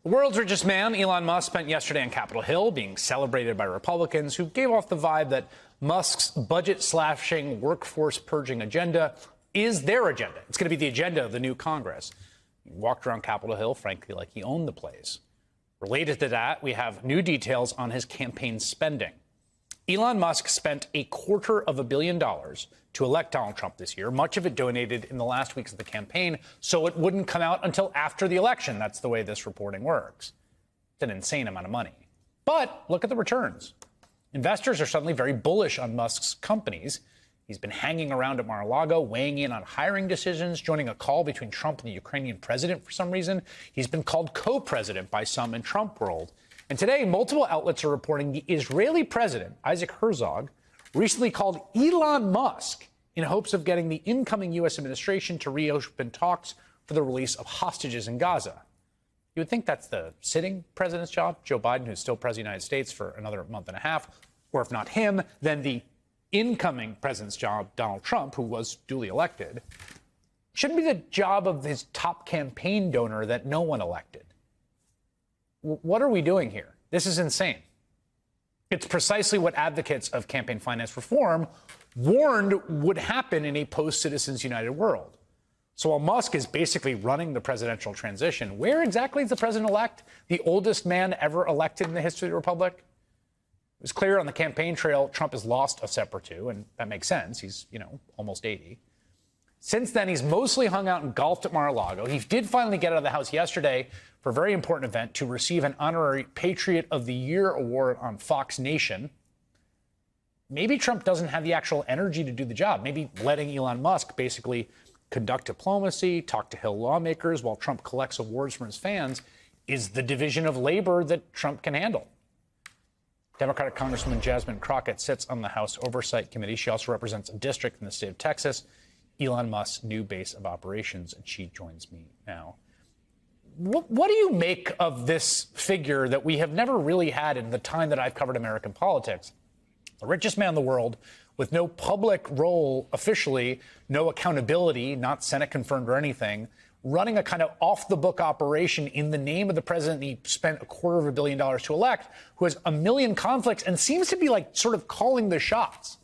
The world's richest man, Elon Musk, spent yesterday on Capitol Hill being celebrated by Republicans who gave off the vibe that Musk's budget-slashing, workforce-purging agenda is their agenda. It's going to be the agenda of the new Congress. He walked around Capitol Hill, frankly, like he owned the place. Related to that, we have new details on his campaign spending. Elon Musk spent $250 million to elect Donald Trump this year, much of it donated in the last weeks of the campaign, so it wouldn't come out until after the election. That's the way this reporting works. It's an insane amount of money. But look at the returns. Investors are suddenly very bullish on Musk's companies. He's been hanging around at Mar-a-Lago, weighing in on hiring decisions, joining a call between Trump and the Ukrainian president for some reason. He's been called co-president by some in Trump world. And today, multiple outlets are reporting the Israeli president, Isaac Herzog, recently called Elon Musk in hopes of getting the incoming U.S. administration to reopen talks for the release of hostages in Gaza. You would think that's the sitting president's job, Joe Biden, who's still president of the United States for another month and a half, or if not him, then the incoming president's job, Donald Trump, who was duly elected. Shouldn't be the job of his top campaign donor that no one elected. What are we doing here? This is insane. It's precisely what advocates of campaign finance reform warned would happen in a post-Citizens United world. So while Musk is basically running the presidential transition, where exactly is the president-elect, the oldest man ever elected in the history of the Republic? It was clear on the campaign trail Trump has lost a step or two, and that makes sense. He's, almost 80. Since then, he's mostly hung out and golfed at Mar-a-Lago. He did finally get out of the house yesterday for a very important event to receive an honorary Patriot of the Year award on Fox Nation. Maybe Trump doesn't have the actual energy to do the job. Maybe letting Elon Musk basically conduct diplomacy, talk to Hill lawmakers while Trump collects awards from his fans is the division of labor that Trump can handle. Democratic Congresswoman Jasmine Crockett sits on the House Oversight Committee. She also represents a district in the state of Texas, Elon Musk's new base of operations, and she joins me now. What do you make of this figure that we have never really had in the time that I've covered American politics? The richest man in the world with no public role officially, no accountability, not Senate confirmed or anything, running a kind of off-the-book operation in the name of the president he spent $250 million to elect, who has a million conflicts and seems to be sort of calling the shots.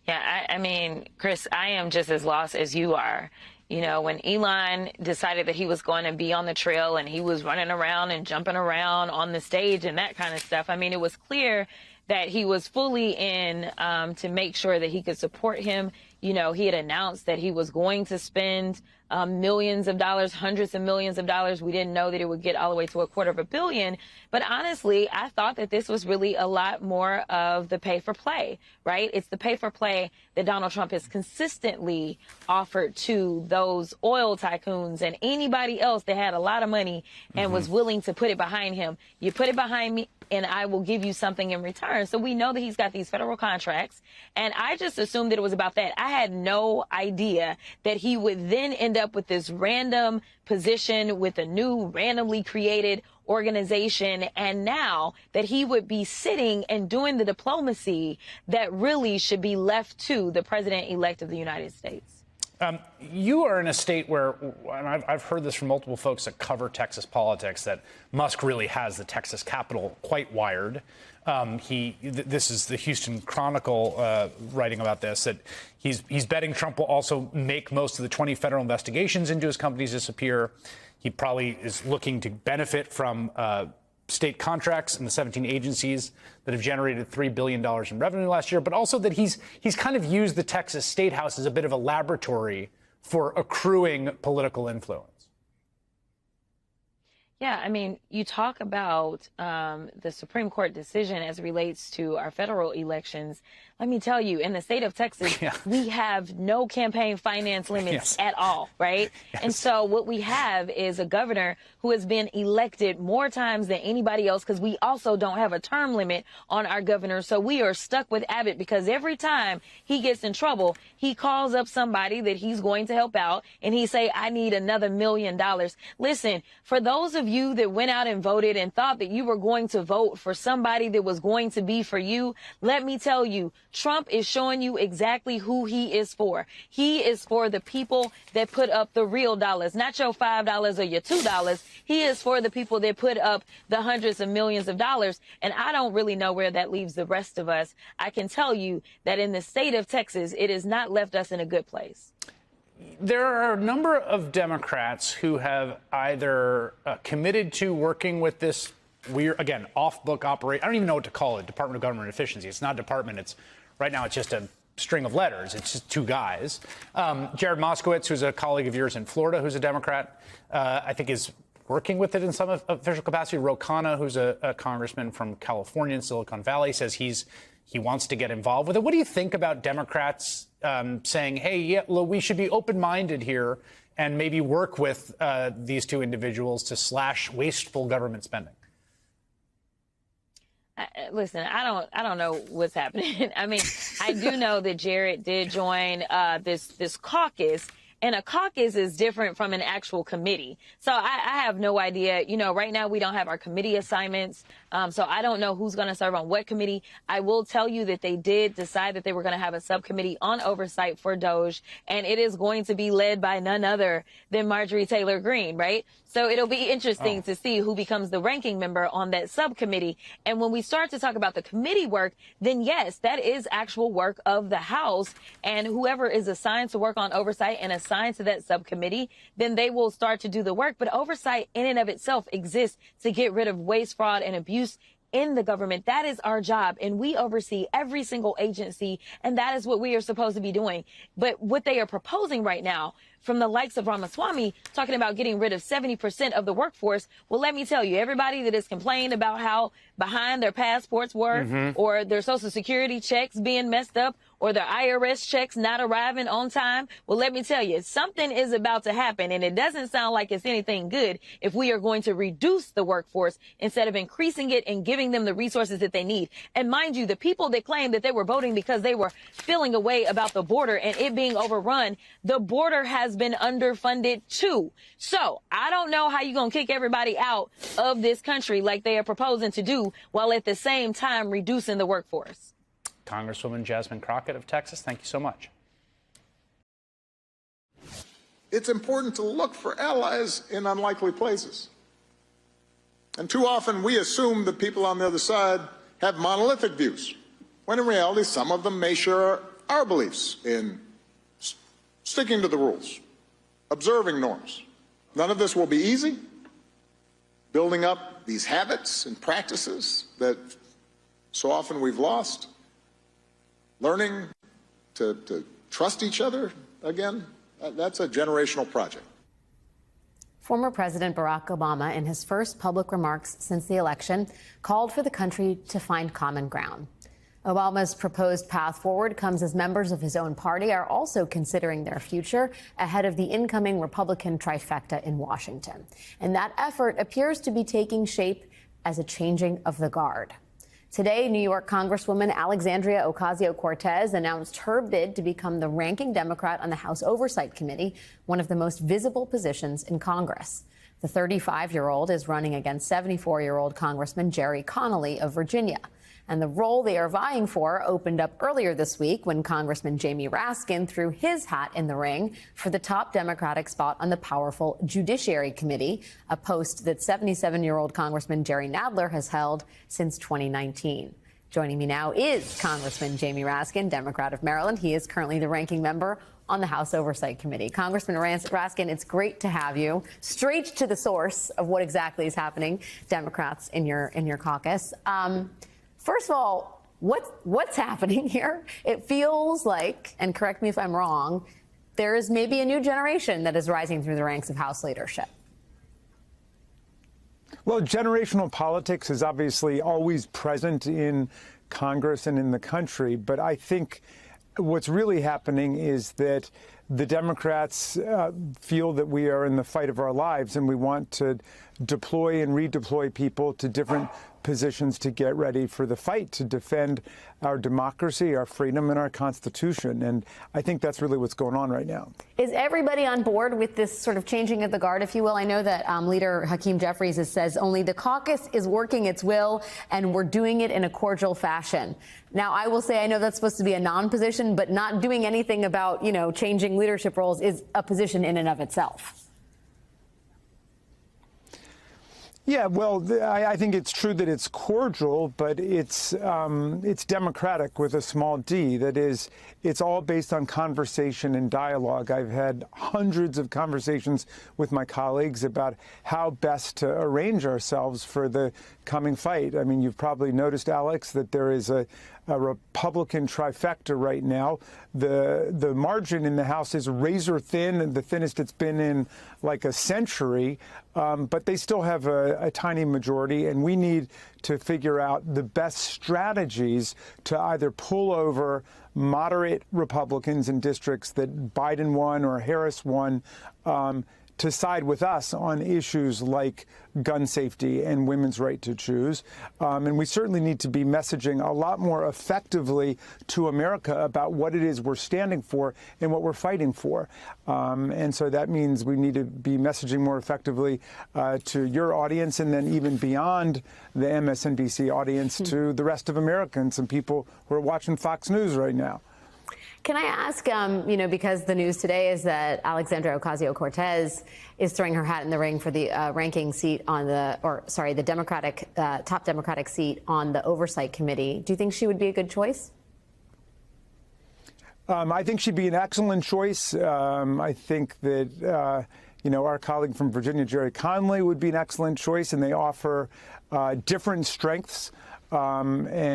Yeah, I mean, Chris, I am just as lost as you are. When Elon decided that he was going to be on the trail and he was running around and jumping around on the stage and that kind of stuff, I mean, it was clear that he was fully in to make sure that he could support him. He had announced that he was going to spend millions of dollars, hundreds of millions of dollars. We didn't know that it would get all the way to $250 million. But honestly, I thought that this was really a lot more of the pay for play, right? It's the pay for play that Donald Trump has consistently offered to those oil tycoons and anybody else that had a lot of money and was willing to put it behind him. You put it behind me and I will give you something in return. So we know that he's got these federal contracts. And I just assumed that it was about that. I had no idea that he would then end up with this random position with a new randomly created organization, and now that he would be sitting and doing the diplomacy that really should be left to the president-elect of the United States. You are in a state where, and I've heard this from multiple folks that cover Texas politics, that Musk really has the Texas Capitol quite wired. This is the Houston Chronicle writing about this, that he's betting Trump will also make most of the 20 federal investigations into his companies disappear. He probably is looking to benefit from state contracts and the 17 agencies that have generated $3 billion in revenue last year, but also that he's kind of used the Texas State House as a bit of a laboratory for accruing political influence. Yeah, I mean, you talk about the Supreme Court decision as it relates to our federal elections. Let me tell you, in the state of Texas, we have no campaign finance limits at all, right? And so what we have is a governor who has been elected more times than anybody else, because we also don't have a term limit on our governor. So we are stuck with Abbott, because every time he gets in trouble, he calls up somebody that he's going to help out and he say, I need another $1 million. Listen, for those of of you that went out and voted and thought that you were going to vote for somebody that was going to be for you, let me tell you, Trump is showing you exactly who he is for. He is for the people that put up the real dollars, not your $5 or your $2. He is for the people that put up the hundreds of millions of dollars. And I don't really know where that leaves the rest of us. I can tell you that in the state of Texas, it has not left us in a good place. There are a number of Democrats who have either committed to working with this weird, again, off-book operation. I don't even know what to call it, Department of Government Efficiency. It's not a department. It's right now it's just a string of letters. It's just two guys. Jared Moskowitz, who's a colleague of yours in Florida, who's a Democrat, I think is working with it in some official capacity. Ro Khanna, who's a congressman from California in Silicon Valley, says he wants to get involved with it. What do you think about Democrats saying, hey, yeah, we should be open-minded here and maybe work with these two individuals to slash wasteful government spending? Listen, I don't know what's happening. I mean, I do know that Jared did join this caucus. And a caucus is different from an actual committee. So I have no idea. You know, right now we don't have our committee assignments. So I don't know who's going to serve on what committee. I will tell you that they did decide that they were going to have a subcommittee on oversight for DOJ. And it is going to be led by none other than Marjorie Taylor Greene, right? So it'll be interesting to see who becomes the ranking member on that subcommittee. And when we start to talk about the committee work, then yes, that is actual work of the House. And whoever is assigned to work on oversight and assigned to that subcommittee, then they will start to do the work. But oversight in and of itself exists to get rid of waste, fraud, and abuse in the government. That is our job. And we oversee every single agency. And that is what we are supposed to be doing. But what they are proposing right now from the likes of Ramaswamy, talking about getting rid of 70% of the workforce. Well, let me tell you, everybody that has complained about how behind their passports were or their Social Security checks being messed up or their IRS checks not arriving on time. Well, let me tell you, something is about to happen, and it doesn't sound like it's anything good if we are going to reduce the workforce instead of increasing it and giving them the resources that they need. And mind you, the people that claim that they were voting because they were feeling a way about the border and it being overrun, the border has been underfunded too. So I don't know how you're going to kick everybody out of this country like they are proposing to do while at the same time reducing the workforce. Congresswoman Jasmine Crockett of Texas, thank you so much. It's important to look for allies in unlikely places. And too often we assume that people on the other side have monolithic views, when in reality some of them may share our beliefs in sticking to the rules, observing norms. None of this will be easy. Building up these habits and practices that so often we've lost. Learning to trust each other again, that's a generational project. Former President Barack Obama, in his first public remarks since the election, called for the country to find common ground. Obama's proposed path forward comes as members of his own party are also considering their future ahead of the incoming Republican trifecta in Washington. And that effort appears to be taking shape as a changing of the guard. Today, New York Congresswoman Alexandria Ocasio-Cortez announced her bid to become the ranking Democrat on the House Oversight Committee, one of the most visible positions in Congress. The 35-year-old is running against 74-year-old Congressman Jerry Connolly of Virginia. And the role they are vying for opened up earlier this week when Congressman Jamie Raskin threw his hat in the ring for the top Democratic spot on the powerful Judiciary Committee, a post that 77-year-old Congressman Jerry Nadler has held since 2019. Joining me now is Congressman Jamie Raskin, Democrat of Maryland. He is currently the ranking member on the House Oversight Committee. Congressman Raskin, it's great to have you. Straight to the source of what exactly is happening, Democrats in your caucus. First of all, what's happening here? It feels like, and correct me if I'm wrong, there is maybe a new generation that is rising through the ranks of House leadership. Well, generational politics is obviously always present in Congress and in the country, but I think what's really happening is that the Democrats feel that we are in the fight of our lives, and we want to deploy and redeploy people to different positions to get ready for the fight to defend our democracy, our freedom, and our Constitution. And I think that's really what's going on right now. Is everybody on board with this sort of changing of the guard, if you will? I know that Leader Hakeem Jeffries says only the caucus is working its will, and we're doing it in a cordial fashion. Now, I will say I know that's supposed to be a non-position, but not doing anything about, changing leadership roles is a position in and of itself. Yeah, well, I think it's true that it's cordial, but it's democratic with a small d. That is, it's all based on conversation and dialogue. I've had hundreds of conversations with my colleagues about how best to arrange ourselves for the coming fight. I mean, you've probably noticed, Alex, that there is a Republican trifecta right now. The margin in the House is razor thin, the thinnest it's been in like a century, but they still have a tiny majority, and we need to figure out the best strategies to either pull over moderate Republicans in districts that Biden won or Harris won, to side with us on issues like gun safety and women's right to choose. And we certainly need to be messaging a lot more effectively to America about what it is we're standing for and what we're fighting for. And so that means we need to be messaging more effectively to your audience, and then even beyond the MSNBC audience to the rest of Americans and people who are watching Fox News right now. Can I ask, because the news today is that Alexandria Ocasio-Cortez is throwing her hat in the ring for the ranking seat on the Democratic, top Democratic seat on the Oversight Committee. Do you think she would be a good choice? I think she'd be an excellent choice. I think that, our colleague from Virginia, Jerry Conley, would be an excellent choice, and they offer different strengths. Different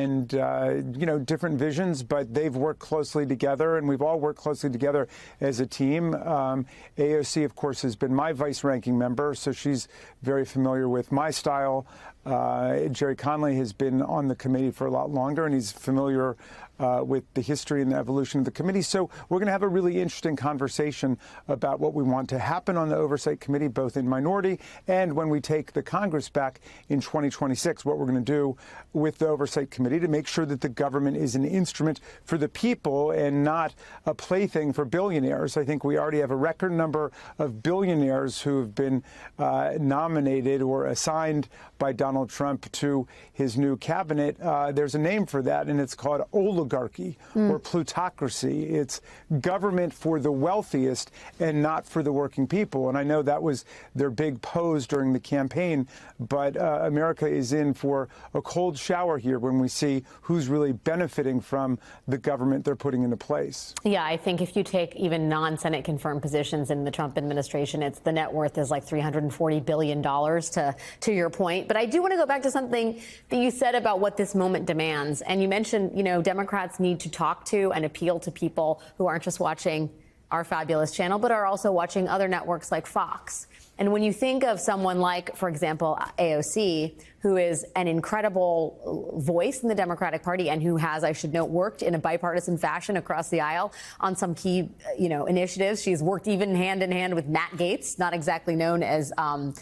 visions, but they've worked closely together, and we've all worked closely together as a team. AOC, of course, has been my vice-ranking member, so she's very familiar with my style. Jerry Conley has been on the committee for a lot longer, and he's familiar with the history and the evolution of the committee. So we're going to have a really interesting conversation about what we want to happen on the Oversight Committee, both in minority and when we take the Congress back in 2026, what we're going to do with the Oversight Committee to make sure that the government is an instrument for the people and not a plaything for billionaires. I think we already have a record number of billionaires who have been nominated or assigned by Donald Trump to his new cabinet. There's a name for that, and it's called oligarchy or plutocracy. It's government for the wealthiest and not for the working people. And I know that was their big pose during the campaign, but America is in for a cold shower here when we see who's really benefiting from the government they're putting into place. Yeah, I think if you take even non-Senate confirmed positions in the Trump administration, the net worth is like $340 billion to your point. But I do want to go back to something that you said about what this moment demands. And you mentioned, Democrats need to talk to and appeal to people who aren't just watching our fabulous channel, but are also watching other networks like Fox. And when you think of someone like, for example, AOC, who is an incredible voice in the Democratic Party and who has, I should note, worked in a bipartisan fashion across the aisle on some key, initiatives. She's worked even hand in hand with Matt Gaetz, not exactly known as a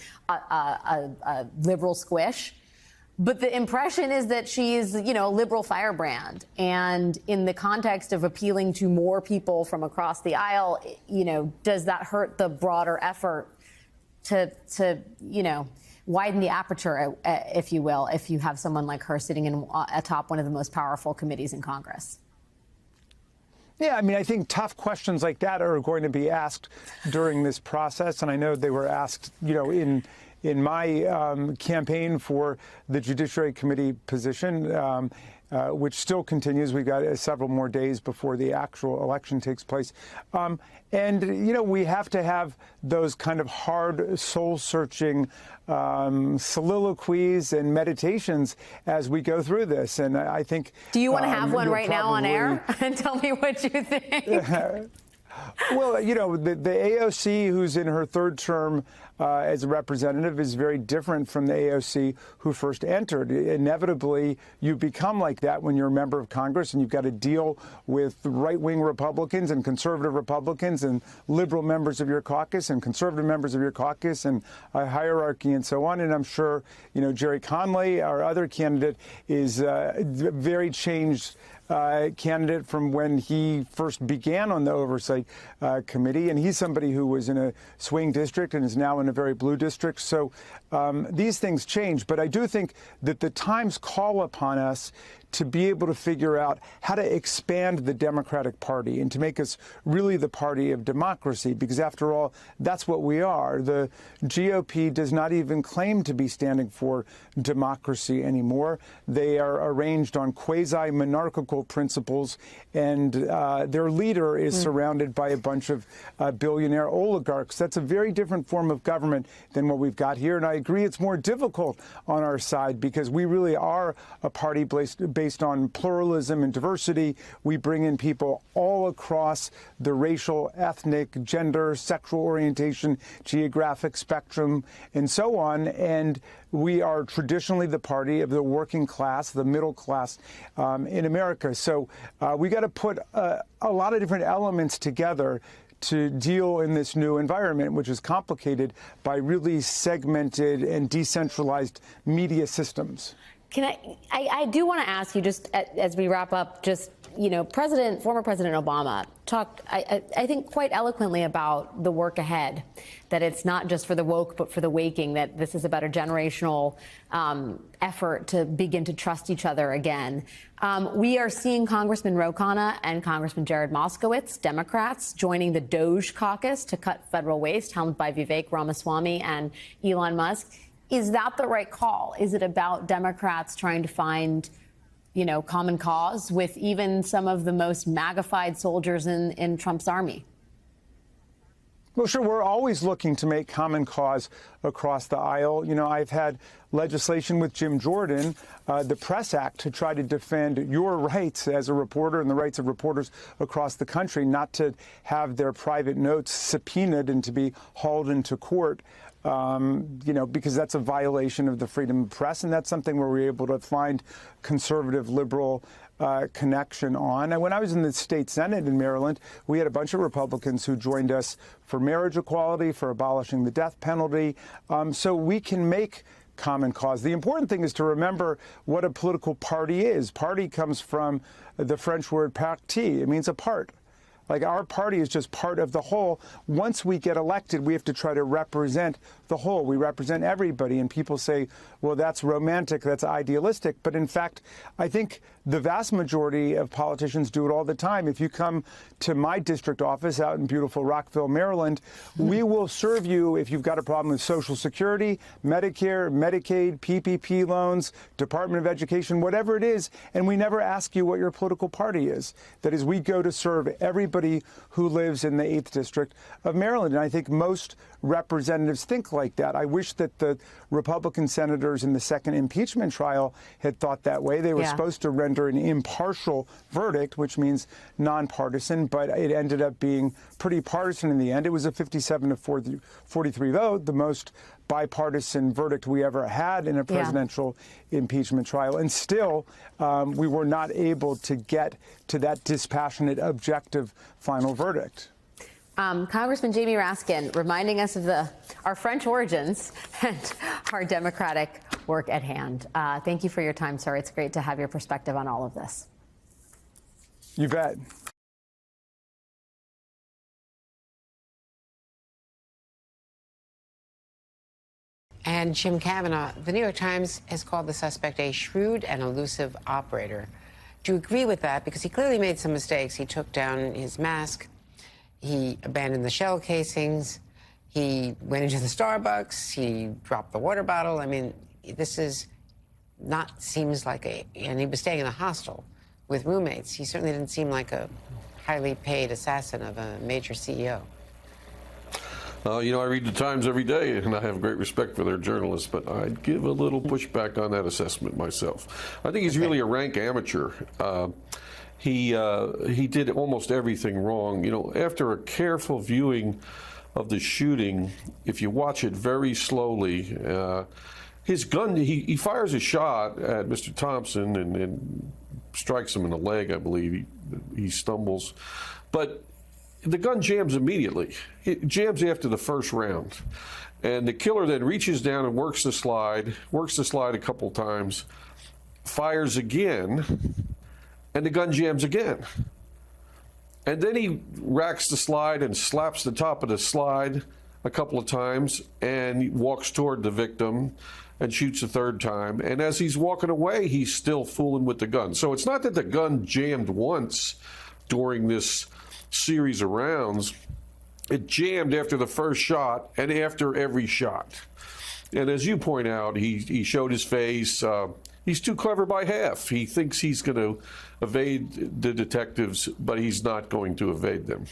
liberal squish. But the impression is that she is, a liberal firebrand. And in the context of appealing to more people from across the aisle, does that hurt the broader effort to widen the aperture, if you will, if you have someone like her sitting atop one of the most powerful committees in Congress? Yeah, I think tough questions like that are going to be asked during this process. And I know they were asked, in my campaign for the Judiciary Committee position, which still continues. We've got several more days before the actual election takes place. We have to have those kind of hard, soul-searching soliloquies and meditations as we go through this. And I think... Do you want to have one right now on air and tell me what you think? Well, the AOC, who's in her third term, as a representative is very different from the AOC who first entered. Inevitably, you become like that when you're a member of Congress and you've got to deal with right-wing Republicans and conservative Republicans and liberal members of your caucus and conservative members of your caucus and a hierarchy and so on. And I'm sure, Jerry Conley, our other candidate, is a very changed candidate from when he first began on the Oversight Committee. And he's somebody who was in a swing district and is now in a very blue district. So these things change. But I do think that the times call upon us to be able to figure out how to expand the Democratic Party and to make us really the party of democracy, because after all, that's what we are. The GOP does not even claim to be standing for democracy anymore. They are arranged on quasi-monarchical principles, and their leader is surrounded by a bunch of billionaire oligarchs. That's a very different form of government than what we've got here, and I agree it's more difficult on our side because we really are a party based on pluralism and diversity. We bring in people all across the racial, ethnic, gender, sexual orientation, geographic spectrum, and so on. And we are traditionally the party of the working class, the middle class in America. So we got to put a lot of different elements together to deal in this new environment, which is complicated by really segmented and decentralized media systems. I do want to ask you, just as we wrap up, former President Obama talked, I think, quite eloquently about the work ahead, that it's not just for the woke, but for the waking, that this is about a generational effort to begin to trust each other again. We are seeing Congressman Ro Khanna and Congressman Jared Moskowitz, Democrats, joining the Doge caucus to cut federal waste, helmed by Vivek Ramaswamy and Elon Musk. Is that the right call? Is it about Democrats trying to find, common cause with even some of the most MAGA-fied soldiers in Trump's army? Well, sure. We're always looking to make common cause across the aisle. I've had legislation with Jim Jordan, the Press Act, to try to defend your rights as a reporter and the rights of reporters across the country, not to have their private notes subpoenaed and to be hauled into court. Because that's a violation of the freedom of the press, and that's something where we're able to find conservative, liberal connection on. And when I was in the state Senate in Maryland, we had a bunch of Republicans who joined us for marriage equality, for abolishing the death penalty. So we can make common cause. The important thing is to remember what a political party is. Party comes from the French word parti. It means a part. Like, our party is just part of the whole. Once we get elected, we have to try to represent the whole. We represent everybody. And people say, well, that's romantic, that's idealistic. But in fact, I think the vast majority of politicians do it all the time. If you come to my district office out in beautiful Rockville, Maryland, we will serve you if you've got a problem with Social Security, Medicare, Medicaid, PPP loans, Department of Education, whatever it is. And we never ask you what your political party is. That is, we go to serve everybody who lives in the 8th District of Maryland. And I think most representatives think like that. I wish that the Republican senators in the second impeachment trial had thought that way. They were supposed to render an impartial verdict, which means nonpartisan, but it ended up being pretty partisan in the end. It was a 57 to 43 vote, the most bipartisan verdict we ever had in a presidential impeachment trial. And still, we were not able to get to that dispassionate, objective final verdict. Congressman Jamie Raskin reminding us of our French origins and our democratic work at hand. Thank you for your time, sir. It's great to have your perspective on all of this. You bet. And Jim Kavanaugh, the New York Times has called the suspect a shrewd and elusive operator. Do you agree with that? Because he clearly made some mistakes. He took down his mask. He abandoned the shell casings. He went into the Starbucks. He dropped the water bottle. I mean, this is not, seems like and he was staying in a hostel with roommates. He certainly didn't seem like a highly paid assassin of a major CEO. I read the Times every day, and I have great respect for their journalists, but I'd give a little pushback on that assessment myself. I think he's really a rank amateur. He did almost everything wrong. After a careful viewing of the shooting, if you watch it very slowly, his gun, he fires a shot at Mr. Thompson and strikes him in the leg, I believe. He stumbles. But the gun jams immediately. It jams after the first round. And the killer then reaches down and works the slide a couple times, fires again, and the gun jams again. And then he racks the slide and slaps the top of the slide a couple of times and walks toward the victim and shoots a third time. And as he's walking away, he's still fooling with the gun. So it's not that the gun jammed once during this series of rounds. It jammed after the first shot and after every shot. And as you point out, he showed his face. He's too clever by half. He thinks he's going to evade the detectives, but he's not going to evade them.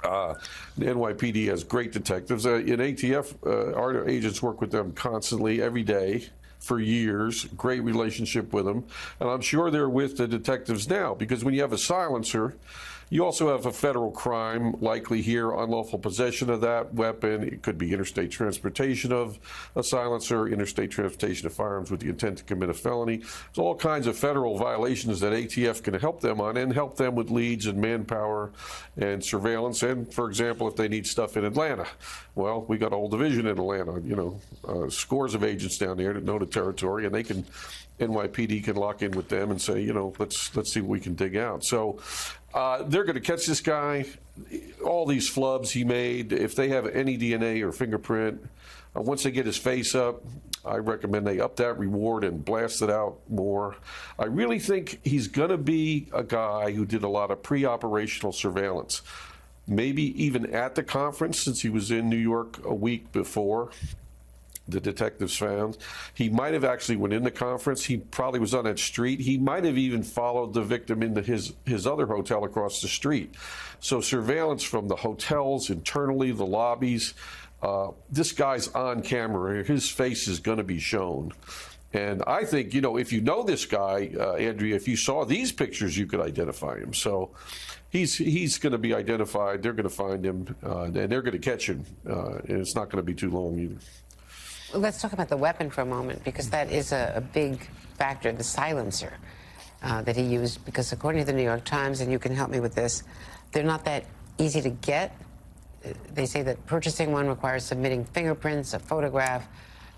The NYPD has great detectives. In ATF, our agents work with them constantly, every day, for years. Great relationship with them. And I'm sure they're with the detectives now, because when you have a silencer, you also have a federal crime, likely here, unlawful possession of that weapon. It could be interstate transportation of a silencer, interstate transportation of firearms with the intent to commit a felony. There's all kinds of federal violations that ATF can help them on, and help them with leads and manpower and surveillance. And, for example, if they need stuff in Atlanta, well, we got a whole division in Atlanta, scores of agents down there that know the territory, and they can, NYPD can lock in with them and say, let's see what we can dig out. So they're going to catch this guy. All these flubs he made, if they have any DNA or fingerprint, once they get his face up, I recommend they up that reward and blast it out more. I really think he's going to be a guy who did a lot of pre-operational surveillance, maybe even at the conference, since he was in New York a week before. The detectives found he might have actually went in the conference. He probably was on that street. He might have even followed the victim into his other hotel across the street. So surveillance from the hotels internally, the lobbies. This guy's on camera. His face is going to be shown. And I think, if you know this guy, Andrea, if you saw these pictures, you could identify him. So he's going to be identified. They're going to find him, and they're going to catch him. And it's not going to be too long either. Let's talk about the weapon for a moment, because that is a big factor, the silencer that he used, because according to the New York Times, and you can help me with this, they're not that easy to get. They say that purchasing one requires submitting fingerprints, a photograph,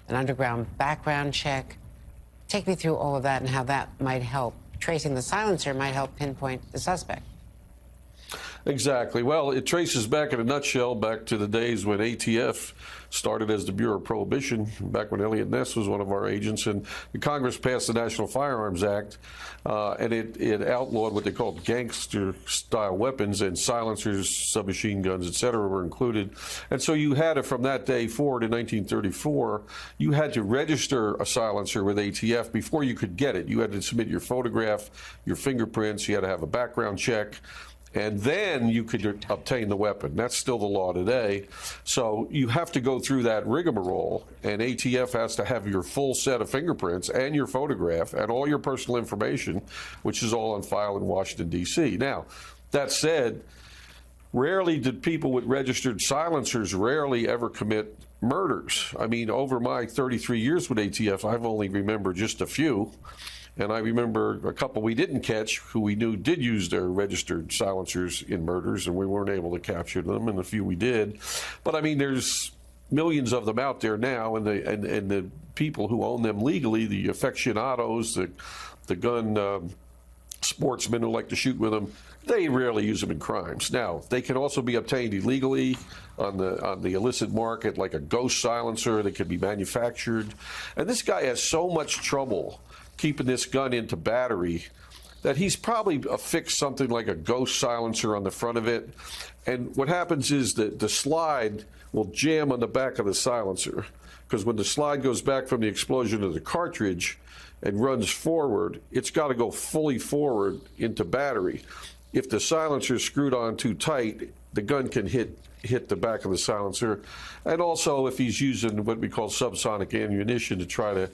an underground background check. Take me through all of that and how that might help. Tracing the silencer might help pinpoint the suspect. Exactly. Well, it traces back in a nutshell back to the days when ATF started as the Bureau of Prohibition, back when Elliot Ness was one of our agents, and the Congress passed the National Firearms Act, and it outlawed what they called gangster-style weapons, and silencers, submachine guns, etc. were included. And so you had it from that day forward in 1934. You had to register a silencer with ATF before you could get it. You had to submit your photograph, your fingerprints, you had to have a background check, and then you could obtain the weapon. That's still the law today. So you have to go through that rigmarole, and ATF has to have your full set of fingerprints and your photograph and all your personal information, which is all on file in Washington, D.C. Now, that said, rarely did people with registered silencers rarely ever commit murders. I mean, over my 33 years with ATF, I've only remembered just a few. And I remember a couple we didn't catch who we knew did use their registered silencers in murders, and we weren't able to capture them, and a few we did. But I mean, there's millions of them out there now, and the people who own them legally, the aficionados, the gun sportsmen who like to shoot with them, they rarely use them in crimes. Now, they can also be obtained illegally on the illicit market, like a ghost silencer that can be manufactured. And this guy has so much trouble keeping this gun into battery that he's probably affixed something like a ghost silencer on the front of it. And what happens is that the slide will jam on the back of the silencer, because when the slide goes back from the explosion of the cartridge and runs forward, it's got to go fully forward into battery. If the silencer is screwed on too tight, the gun can hit the back of the silencer. And also, if he's using what we call subsonic ammunition to try to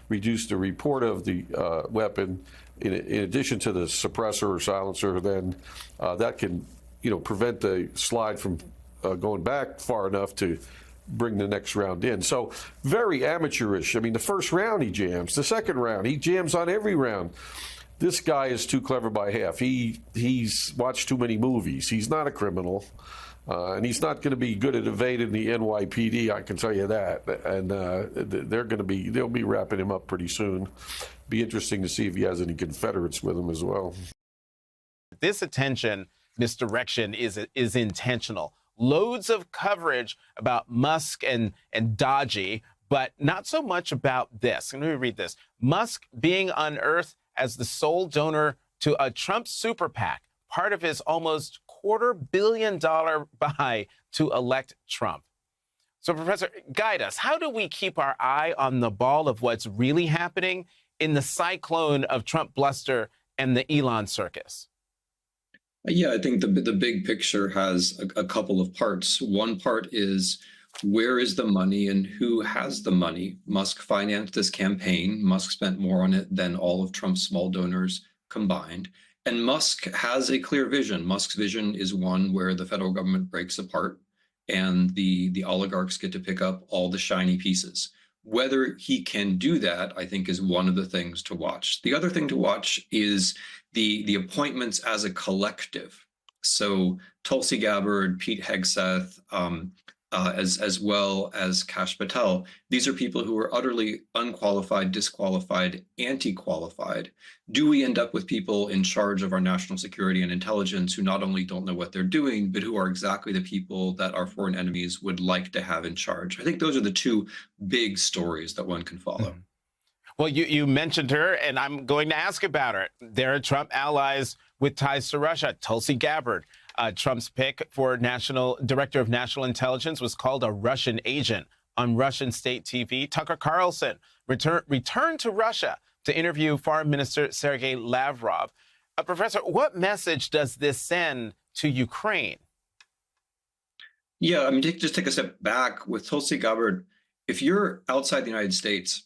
reduce the report of the weapon, in addition to the suppressor or silencer, then that can, prevent the slide from going back far enough to bring the next round in. So very amateurish. I mean, the first round he jams. The second round, he jams on every round. This guy is too clever by half. He's watched too many movies. He's not a criminal. And he's not going to be good at evading the NYPD, I can tell you that. And they'll be wrapping him up pretty soon. Be interesting to see if he has any Confederates with him as well. This attention, misdirection is intentional. Loads of coverage about Musk and Dodgy, but not so much about this. Let me read this. Musk being unearthed as the sole donor to a Trump super PAC, part of his almost $250 million buy to elect Trump. So, Professor, guide us. How do we keep our eye on the ball of what's really happening in the cyclone of Trump bluster and the Elon circus? Yeah, I think the big picture has a couple of parts. One part is, where is the money and who has the money? Musk financed this campaign. Musk spent more on it than all of Trump's small donors combined. And Musk has a clear vision. Musk's vision is one where the federal government breaks apart and the oligarchs get to pick up all the shiny pieces. Whether he can do that, I think, is one of the things to watch. The other thing to watch is the appointments as a collective. So Tulsi Gabbard, Pete Hegseth, as well as Kash Patel. These are people who are utterly unqualified, disqualified, anti-qualified. Do we end up with people in charge of our national security and intelligence who not only don't know what they're doing, but who are exactly the people that our foreign enemies would like to have in charge? I think those are the two big stories that one can follow. Mm-hmm. Well, you mentioned her, and I'm going to ask about her. There are Trump allies with ties to Russia. Tulsi Gabbard, Trump's pick for Director of National Intelligence, was called a Russian agent on Russian state TV. Tucker Carlson returned to Russia to interview Foreign Minister Sergei Lavrov. Professor, what message does this send to Ukraine? Yeah, I mean, just take a step back. With Tulsi Gabbard, if you're outside the United States,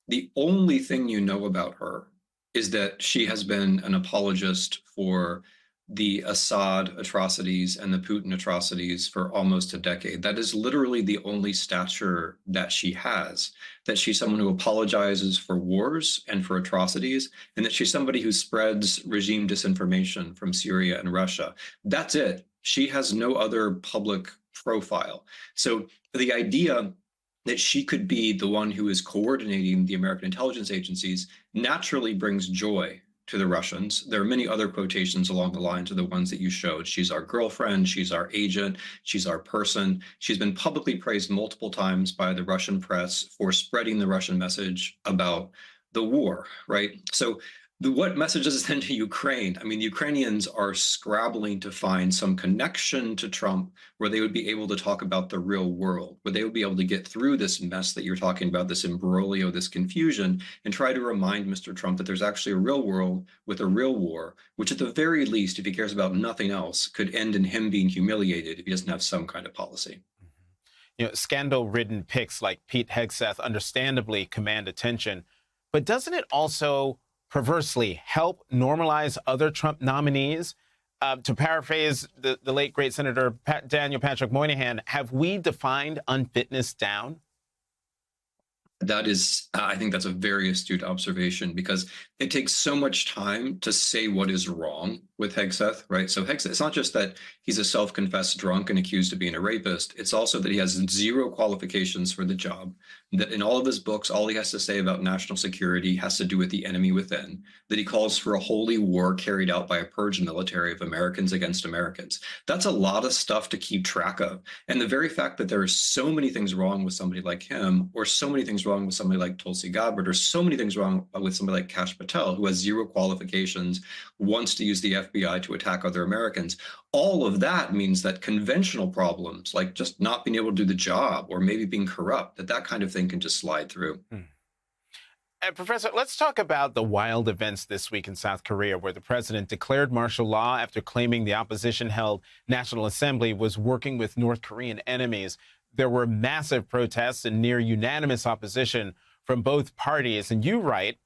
the only thing you know about her is that she has been an apologist for the Assad atrocities and the Putin atrocities for almost a decade. That is literally the only stature that she has, that she's someone who apologizes for wars and for atrocities, and that she's somebody who spreads regime disinformation from Syria and Russia. That's it. She has no other public profile. So the idea that she could be the one who is coordinating the American intelligence agencies naturally brings joy to the Russians. There are many other quotations along the lines of the ones that you showed. She's our girlfriend, she's our agent, she's our person. She's been publicly praised multiple times by the Russian press for spreading the Russian message about the war, right? So what message does it send to Ukraine? I mean, the Ukrainians are scrabbling to find some connection to Trump where they would be able to talk about the real world, where they would be able to get through this mess that you're talking about, this imbroglio, this confusion, and try to remind Mr. Trump that there's actually a real world with a real war, which at the very least, if he cares about nothing else, could end in him being humiliated if he doesn't have some kind of policy. You know, scandal-ridden picks like Pete Hegseth understandably command attention, but doesn't it also perversely help normalize other Trump nominees? To paraphrase the late, great Senator Daniel Patrick Moynihan, have we defined unfitness down? That is, I think that's a very astute observation, because it takes so much time to say what is wrong with Hegseth, right? So Hegseth, it's not just that he's a self-confessed drunk and accused of being a rapist. It's also that he has zero qualifications for the job, that in all of his books, all he has to say about national security has to do with the enemy within, that he calls for a holy war carried out by a purge military of Americans against Americans. That's a lot of stuff to keep track of. And the very fact that there are so many things wrong with somebody like him, or so many things wrong with somebody like Tulsi Gabbard, or so many things wrong with somebody like Kash Patel, who has zero qualifications, wants to use the FBI to attack other Americans. All of that means that conventional problems, like just not being able to do the job or maybe being corrupt, that kind of thing can just slide through. Professor, let's talk about the wild events this week in South Korea, where the president declared martial law after claiming the opposition-held National Assembly was working with North Korean enemies. There were massive protests and near unanimous opposition from both parties. And you write,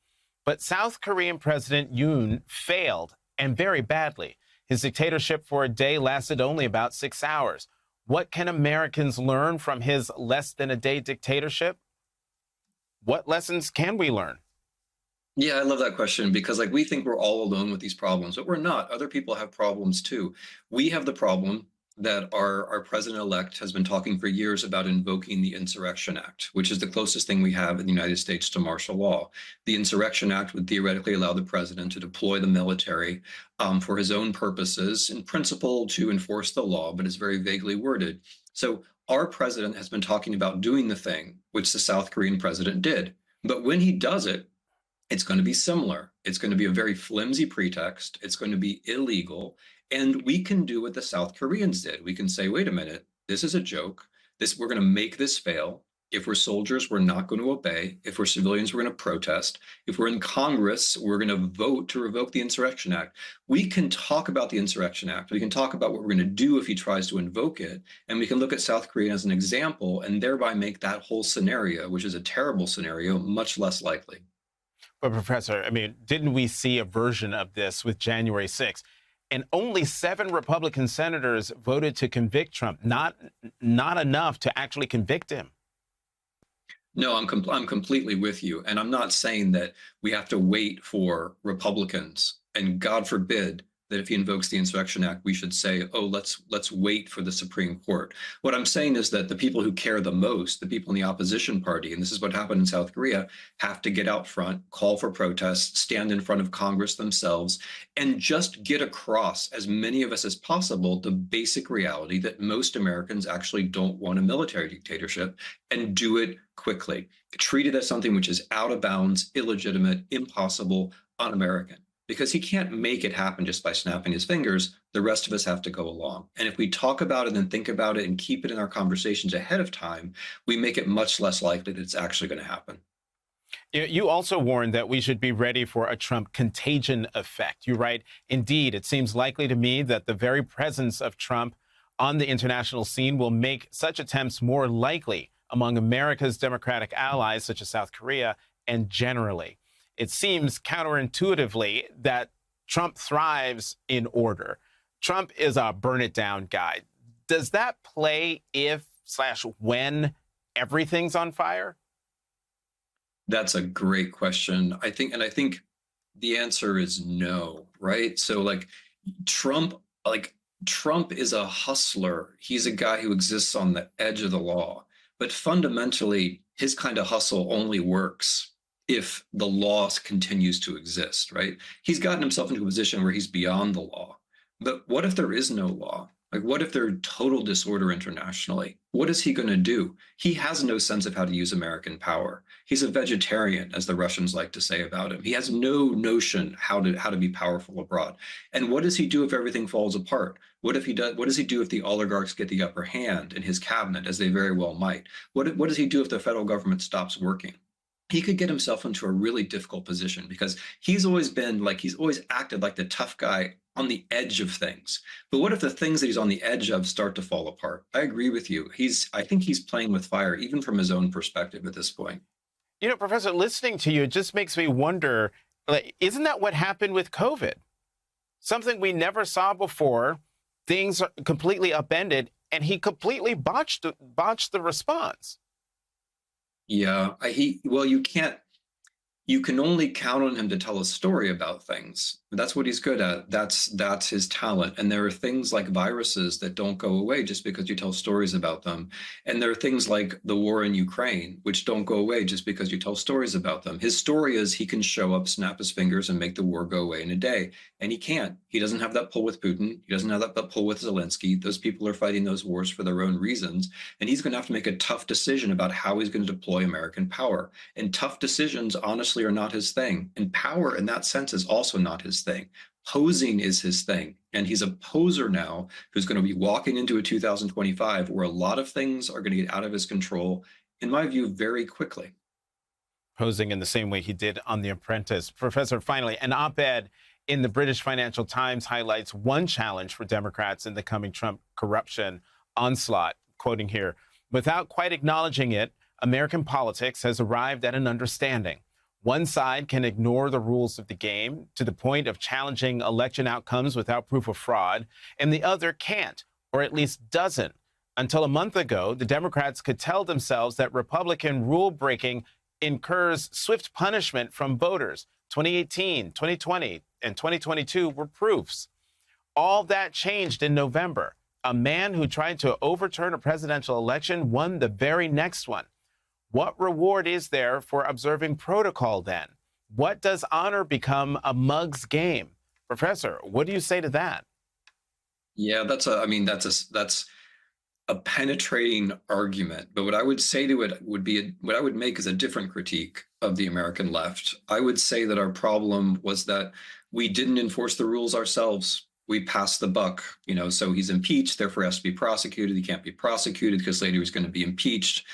but South Korean President Yoon failed, and very badly. His dictatorship for a day lasted only about 6 hours. What can Americans learn from his less-than-a-day dictatorship? What lessons can we learn? Yeah, I love that question because like we think we're all alone with these problems, but we're not. Other people have problems too. We have the problem that our president-elect has been talking for years about invoking the Insurrection Act, which is the closest thing we have in the United States to martial law. The Insurrection Act would theoretically allow the president to deploy the military for his own purposes, in principle to enforce the law, but is very vaguely worded. So our president has been talking about doing the thing which the South Korean president did. But when he does it, it's going to be similar. It's going to be a very flimsy pretext. It's going to be illegal. And we can do what the South Koreans did. We can say, wait a minute, this is a joke. We're going to make this fail. If we're soldiers, we're not going to obey. If we're civilians, we're going to protest. If we're in Congress, we're going to vote to revoke the Insurrection Act. We can talk about the Insurrection Act. We can talk about what we're going to do if he tries to invoke it. And we can look at South Korea as an example and thereby make that whole scenario, which is a terrible scenario, much less likely. But Professor, I mean, didn't we see a version of this with January 6th? And only 7 Republican senators voted to convict Trump, not enough to actually convict him. No, I'm completely with you. And I'm not saying that we have to wait for Republicans. And God forbid that if he invokes the Insurrection Act, we should say, oh, let's wait for the Supreme Court. What I'm saying is that the people who care the most, the people in the opposition party, and this is what happened in South Korea, have to get out front, call for protests, stand in front of Congress themselves, and just get across, as many of us as possible, the basic reality that most Americans actually don't want a military dictatorship, and do it quickly. Treat it as something which is out of bounds, illegitimate, impossible, un-American. Because he can't make it happen just by snapping his fingers. The rest of us have to go along. And if we talk about it and think about it and keep it in our conversations ahead of time, we make it much less likely that it's actually going to happen. You also warned that we should be ready for a Trump contagion effect. You write, indeed, it seems likely to me that the very presence of Trump on the international scene will make such attempts more likely among America's democratic allies, such as South Korea, and generally. It seems counterintuitively that Trump thrives in order. Trump is a burn it down guy. Does that play if/when everything's on fire? That's a great question. I think the answer is no, right? So Trump is a hustler. He's a guy who exists on the edge of the law. But fundamentally, his kind of hustle only works if the law continues to exist, right? He's gotten himself into a position where he's beyond the law. But what if there is no law? Like, what if there's total disorder internationally? What is he going to do? He has no sense of how to use American power. He's a vegetarian, as the Russians like to say about him. He has no notion how to be powerful abroad. And what does he do if everything falls apart? What does he do if the oligarchs get the upper hand in his cabinet, as they very well might? What does he do if the federal government stops working? He could get himself into a really difficult position because he's always acted like the tough guy on the edge of things. But what if the things that he's on the edge of start to fall apart? I agree with you. I think he's playing with fire, even from his own perspective at this point. You know, Professor, listening to you, it just makes me wonder, isn't that what happened with COVID? Something we never saw before, things are completely upended, and he completely botched the response. Yeah, you can only count on him to tell a story about things. That's what he's good at. That's his talent. And there are things like viruses that don't go away just because you tell stories about them. And there are things like the war in Ukraine, which don't go away just because you tell stories about them. His story is he can show up, snap his fingers, and make the war go away in a day. And he can't. He doesn't have that pull with Putin. He doesn't have that pull with Zelensky. Those people are fighting those wars for their own reasons. And he's going to have to make a tough decision about how he's going to deploy American power. And tough decisions, honestly, are not his thing. And power in that sense is also not his thing. Posing is his thing. And he's a poser now who's going to be walking into a 2025 where a lot of things are going to get out of his control, in my view, very quickly. Posing in the same way he did on The Apprentice. Professor, finally, an op-ed in the British Financial Times highlights one challenge for Democrats in the coming Trump corruption onslaught. Quoting here, without quite acknowledging it, American politics has arrived at an understanding. One side can ignore the rules of the game to the point of challenging election outcomes without proof of fraud, and the other can't, or at least doesn't. Until a month ago, the Democrats could tell themselves that Republican rule breaking incurs swift punishment from voters. 2018, 2020, and 2022 were proofs. All that changed in November. A man who tried to overturn a presidential election won the very next one. What reward is there for observing protocol then? What does honor become a mug's game? Professor, what do you say to that? Yeah, that's a penetrating argument. But what I would say to it would be, what I would make is a different critique of the American left. I would say that our problem was that we didn't enforce the rules ourselves. We passed the buck, so he's impeached, therefore has to be prosecuted. He can't be prosecuted because later he's going to be impeached.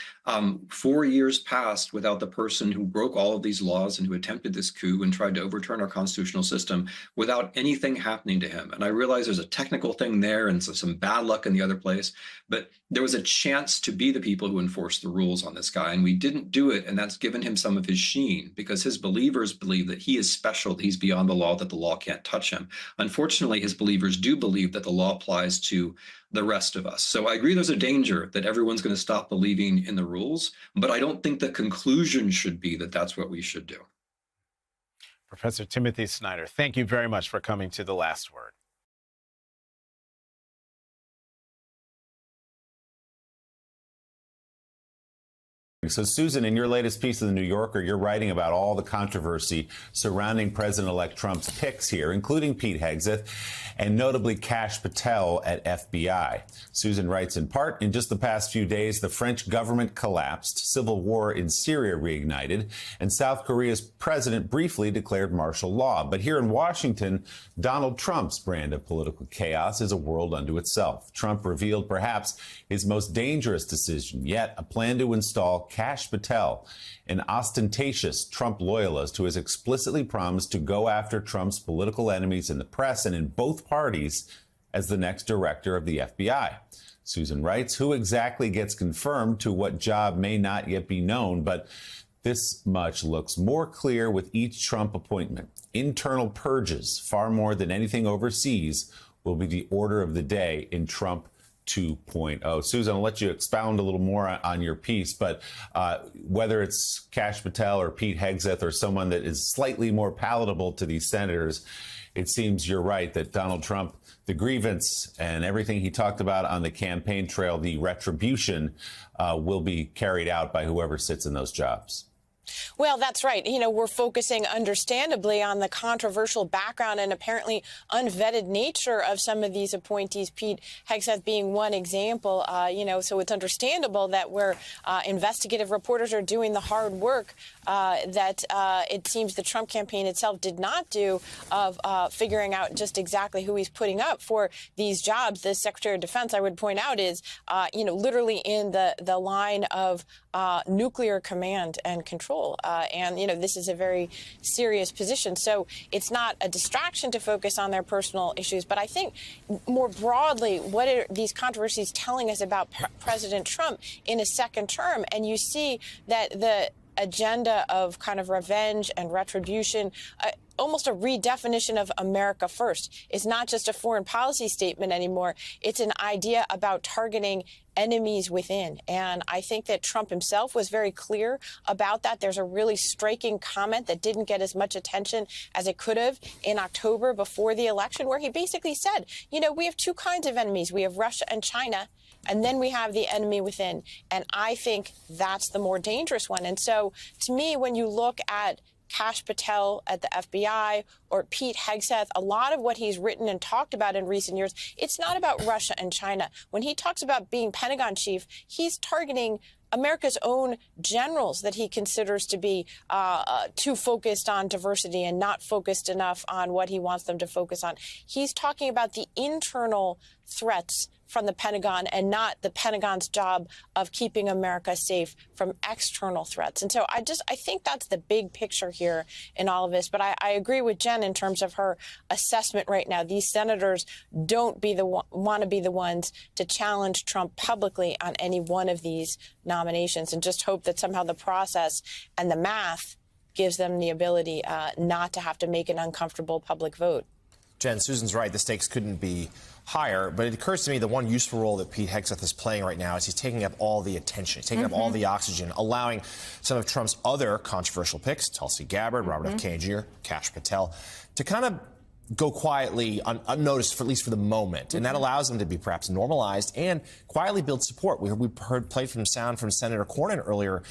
4 years passed without the person who broke all of these laws and who attempted this coup and tried to overturn our constitutional system without anything happening to him. And I realize there's a technical thing there and some bad luck in the other place, but there was a chance to be the people who enforced the rules on this guy, and we didn't do it, and that's given him some of his sheen because his believers believe that he is special, that he's beyond the law, that the law can't touch him. Unfortunately, his believers do believe that the law applies to the rest of us. So I agree there's a danger that everyone's going to stop believing in the rules, but I don't think the conclusion should be that that's what we should do. Professor Timothy Snyder, thank you very much for coming to The Last Word. So, Susan, in your latest piece of The New Yorker, you're writing about all the controversy surrounding President-elect Trump's picks here, including Pete Hegseth and notably Kash Patel at FBI. Susan writes, in part, in just the past few days, the French government collapsed, civil war in Syria reignited, and South Korea's president briefly declared martial law. But here in Washington, Donald Trump's brand of political chaos is a world unto itself. Trump revealed perhaps his most dangerous decision yet, a plan to install Kash Patel, an ostentatious Trump loyalist who has explicitly promised to go after Trump's political enemies in the press and in both parties as the next director of the FBI. Susan writes, who exactly gets confirmed to what job may not yet be known, but this much looks more clear with each Trump appointment. Internal purges, far more than anything overseas, will be the order of the day in Trump 2.0. Susan, I'll let you expound a little more on your piece, but whether it's Kash Patel or Pete Hegseth or someone that is slightly more palatable to these senators, it seems you're right that Donald Trump, the grievance and everything he talked about on the campaign trail, the retribution will be carried out by whoever sits in those jobs. Well, that's right. We're focusing understandably on the controversial background and apparently unvetted nature of some of these appointees, Pete Hegseth being one example. So it's understandable that where investigative reporters are doing the hard work that it seems the Trump campaign itself did not do of figuring out just exactly who he's putting up for these jobs. The Secretary of Defense, I would point out, is, literally in the line of nuclear command and control. This is a very serious position. So it's not a distraction to focus on their personal issues. But I think more broadly, what are these controversies telling us about President Trump in a second term? And you see that the agenda of kind of revenge and retribution, almost a redefinition of America first. It's not just a foreign policy statement anymore. It's an idea about targeting enemies within. And I think that Trump himself was very clear about that. There's a really striking comment that didn't get as much attention as it could have in October before the election, where he basically said, we have two kinds of enemies. We have Russia and China, and then we have the enemy within. And I think that's the more dangerous one. And so to me, when you look at Kash Patel at the FBI or Pete Hegseth, a lot of what he's written and talked about in recent years, it's not about Russia and China. When he talks about being Pentagon chief, he's targeting America's own generals that he considers to be too focused on diversity and not focused enough on what he wants them to focus on. He's talking about the internal threats from the Pentagon and not the Pentagon's job of keeping America safe from external threats. And so I think that's the big picture here in all of this. But I agree with Jen in terms of her assessment right now. These senators don't want to be the ones to challenge Trump publicly on any one of these nominations, and just hope that somehow the process and the math gives them the ability not to have to make an uncomfortable public vote. Jen, Susan's right. The stakes couldn't be higher. But it occurs to me the one useful role that Pete Hegseth is playing right now is he's taking up all the attention. He's taking up all the oxygen, allowing some of Trump's other controversial picks, Tulsi Gabbard, Robert F. Kennedy Jr., Kash Patel, to kind of go quietly unnoticed, for at least for the moment. And that allows them to be perhaps normalized and quietly build support. We played from sound from Senator Cornyn earlier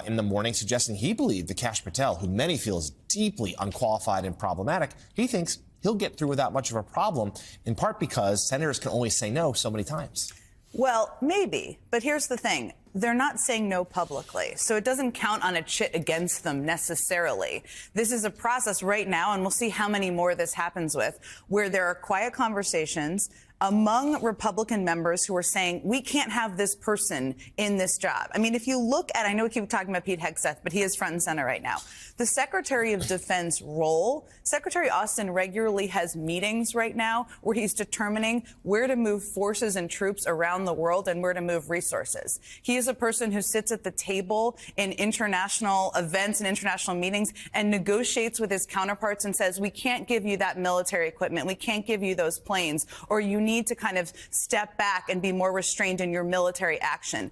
in the morning suggesting he believed that Kash Patel, who many feel is deeply unqualified and problematic, he thinks he'll get through without much of a problem, in part because senators can only say no so many times. Well, maybe. But here's the thing. They're not saying no publicly, so it doesn't count on a chit against them necessarily. This is a process right now, and we'll see how many more this happens with, where there are quiet conversations among Republican members who are saying, we can't have this person in this job. I mean, if you look at, I know we keep talking about Pete Hegseth, but he is front and center right now. The Secretary of Defense role, Secretary Austin regularly has meetings right now where he's determining where to move forces and troops around the world and where to move resources. He is a person who sits at the table in international events and international meetings and negotiates with his counterparts and says, we can't give you that military equipment. We can't give you those planes, or you need to kind of step back and be more restrained in your military action.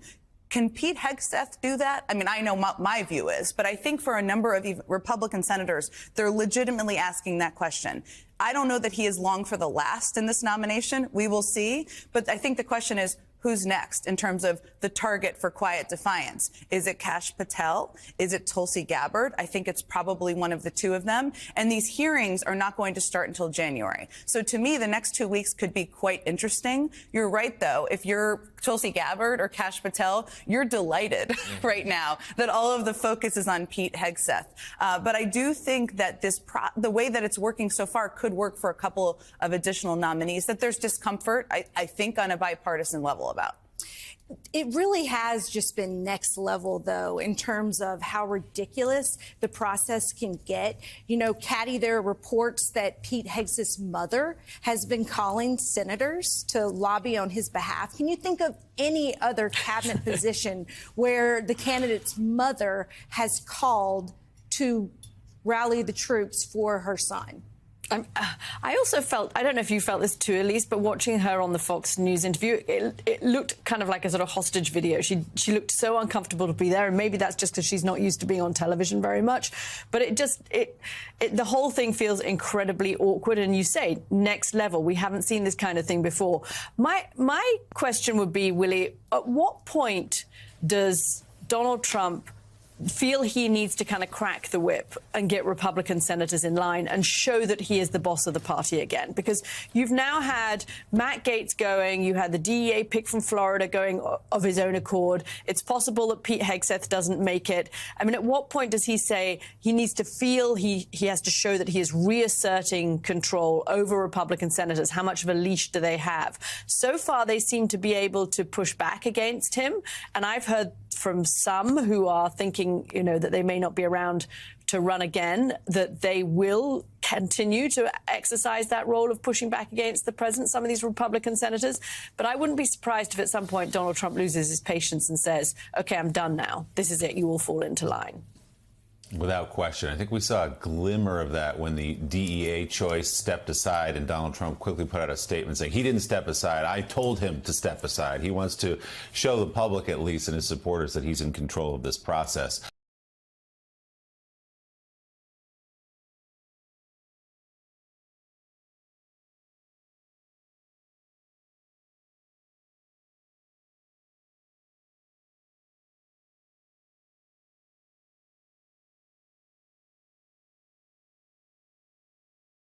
Can Pete Hegseth do that? I mean, I know my view is, but I think for a number of Republican senators, they're legitimately asking that question. I don't know that he is long for the last in this nomination. We will see. But I think the question is, who's next in terms of the target for quiet defiance? Is it Kash Patel? Is it Tulsi Gabbard? I think it's probably one of the two of them. And these hearings are not going to start until January. So to me, the next 2 weeks could be quite interesting. You're right, though. If you're Tulsi Gabbard or Kash Patel, you're delighted right now that all of the focus is on Pete Hegseth. But I do think that the way that it's working so far could work for a couple of additional nominees, that there's discomfort, I think, on a bipartisan level about. It really has just been next level, though, in terms of how ridiculous the process can get. You know, Caddy, there are reports that Pete Hegseth's mother has been calling senators to lobby on his behalf. Can you think of any other cabinet position where the candidate's mother has called to rally the troops for her son? I also felt, I don't know if you felt this too, Elise, but watching her on the Fox News interview, it looked kind of like a sort of hostage video. She looked so uncomfortable to be there, and maybe that's just because she's not used to being on television very much. But the whole thing feels incredibly awkward, and you say, next level. We haven't seen this kind of thing before. My question would be, Willie, at what point does Donald Trump feel he needs to kind of crack the whip and get Republican senators in line and show that he is the boss of the party again? Because you've now had Matt Gaetz going, you had the DEA pick from Florida going of his own accord. It's possible that Pete Hegseth doesn't make it. I mean, at what point does he say he needs to feel he has to show that he is reasserting control over Republican senators? How much of a leash do they have? So far, they seem to be able to push back against him. And I've heard from some who are thinking, you know, that they may not be around to run again, that they will continue to exercise that role of pushing back against the president, some of these Republican senators. But I wouldn't be surprised if at some point Donald Trump loses his patience and says, OK, I'm done now. This is it. You all fall into line. Without question. I think we saw a glimmer of that when the DEA choice stepped aside and Donald Trump quickly put out a statement saying he didn't step aside. I told him to step aside. He wants to show the public, at least, and his supporters, that he's in control of this process.